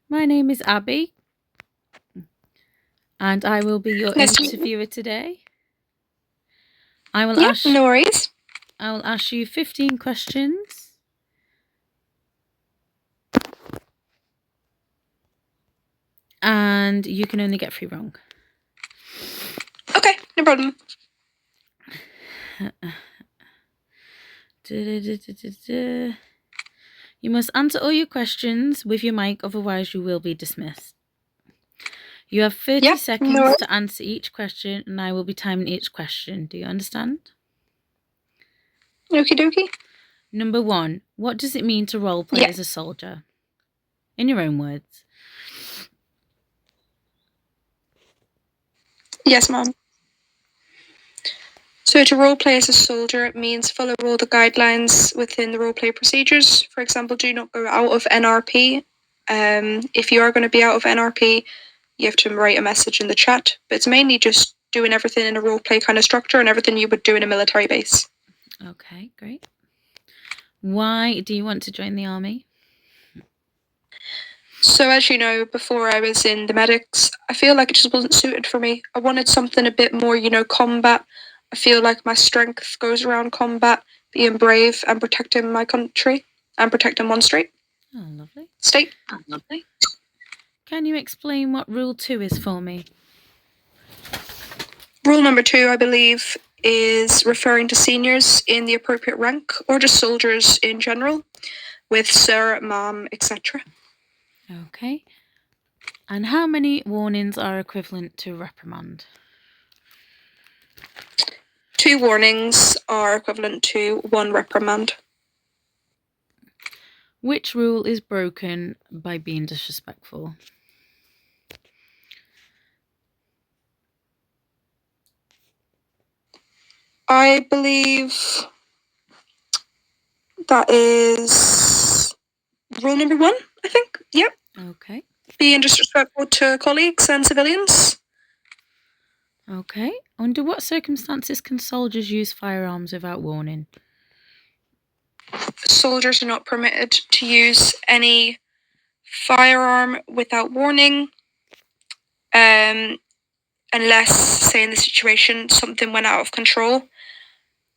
My name is Abby, and I will be your Nice to meet you. interviewer today. I will Yeah, ask no worries. you 15 questions. And you can only get 3 wrong. Okay, no problem. You must answer all your questions with your mic, otherwise you will be dismissed. You have 30 seconds to answer each question, and I will be timing each question. Do you understand? Okie dokie. Number 1. What does it mean to role play as a soldier? In your own words. Yes, Mom. So to roleplay as a soldier, it means follow all the guidelines within the roleplay procedures. For example, do not go out of NRP. If you are going to be out of NRP, you have to write a message in the chat. But it's mainly just doing everything in a roleplay kind of structure and everything you would do in a military base. Okay, great. Why do you want to join the army? So as you know, before I was in the medics, I feel like it just wasn't suited for me. I wanted something a bit more, combat. I feel like my strength goes around combat, being brave and protecting my country and protecting one state. Oh, lovely. State. Oh, lovely. Can you explain what Rule 2 is for me? Rule number 2, I believe, is referring to seniors in the appropriate rank or just soldiers in general with sir, ma'am, etc. Okay. And how many warnings are equivalent to reprimand? 2 warnings are equivalent to 1 reprimand. Which rule is broken by being disrespectful? I believe that is rule number 1, I think. Yep. Okay. Being disrespectful to colleagues and civilians. Okay. Under what circumstances can soldiers use firearms without warning? Soldiers are not permitted to use any firearm without warning, unless, say, in the situation something went out of control.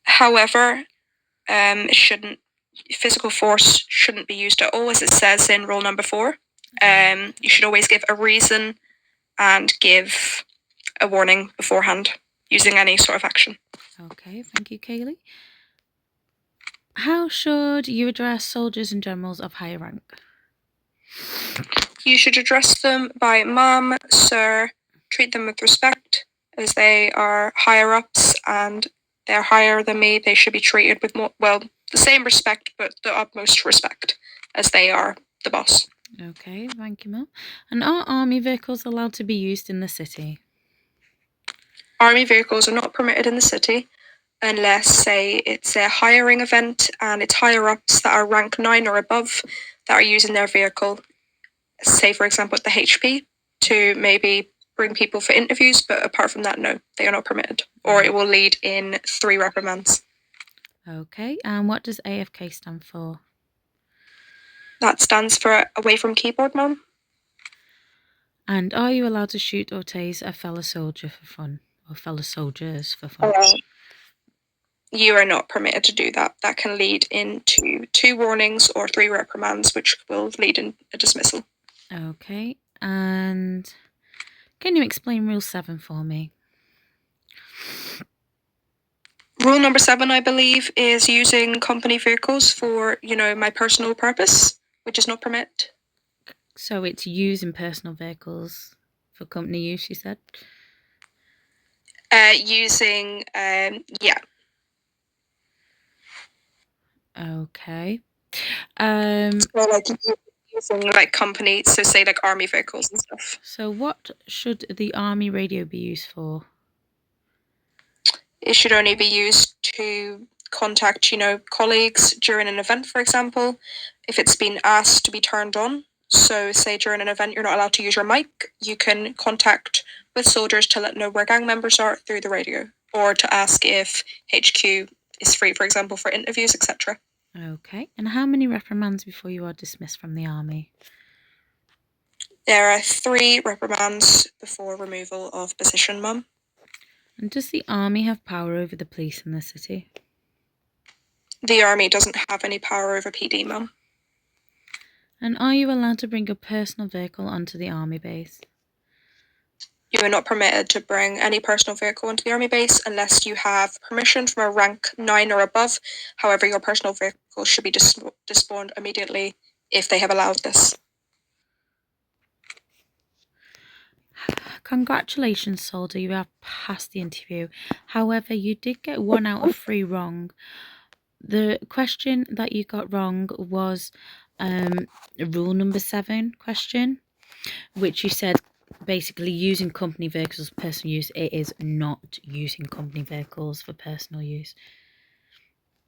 However, physical force shouldn't be used at all, as it says in rule number 4. You should always give a reason and give a warning beforehand using any sort of action. Okay, thank you, Kayleigh. How should you address soldiers and generals of higher rank? You should address them by ma'am, sir, treat them with respect, as they are higher ups and they're higher than me. They should be treated with the same respect, but the utmost respect, as they are the boss. Okay, thank you, Mel. And are army vehicles allowed to be used in the city? Army vehicles are not permitted in the city unless, say, it's a hiring event and it's higher ups that are rank 9 or above that are using their vehicle, say, for example, at the HP, to maybe bring people for interviews. But apart from that, no, they are not permitted, or it will lead in 3 reprimands. Okay, and what does AFK stand for? That stands for away from keyboard, Mum. And are you allowed to shoot or tase a fellow soldier for fun? Or fellow soldiers for fun? You are not permitted to do that. That can lead into 2 warnings or 3 reprimands, which will lead in a dismissal. Okay, and can you explain Rule 7 for me? Rule number 7, I believe, is using company vehicles for, my personal purpose, which is not permitted. So it's using personal vehicles for company use, you said? Yeah. Okay. Using company, so say army vehicles and stuff. So what should the army radio be used for? It should only be used to contact, colleagues during an event, for example, if it's been asked to be turned on. So say during an event you're not allowed to use your mic, you can contact with soldiers to let know where gang members are through the radio, or to ask if HQ is free, for example, for interviews, etc. Okay. And how many reprimands before you are dismissed from the army? There are 3 reprimands before removal of position, Mum. And does the army have power over the police in the city? The army doesn't have any power over PD, Mum. And are you allowed to bring your personal vehicle onto the army base? You are not permitted to bring any personal vehicle into the army base unless you have permission from a rank 9 or above. However, your personal vehicle should be dispawned immediately if they have allowed this. Congratulations, soldier, you have passed the interview. However, you did get 1 out of 3 wrong. The question that you got wrong was rule number 7 question, which you said basically using company vehicles for personal use. It is not using company vehicles for personal use.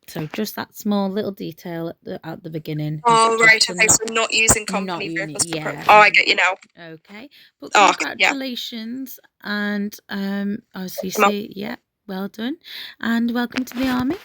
So just that small little detail at the beginning. Oh, right. Okay, so not using company vehicles. Yeah. Oh, I get you now. Okay. But congratulations. Yeah. And obviously, yeah, well done. And welcome to the army.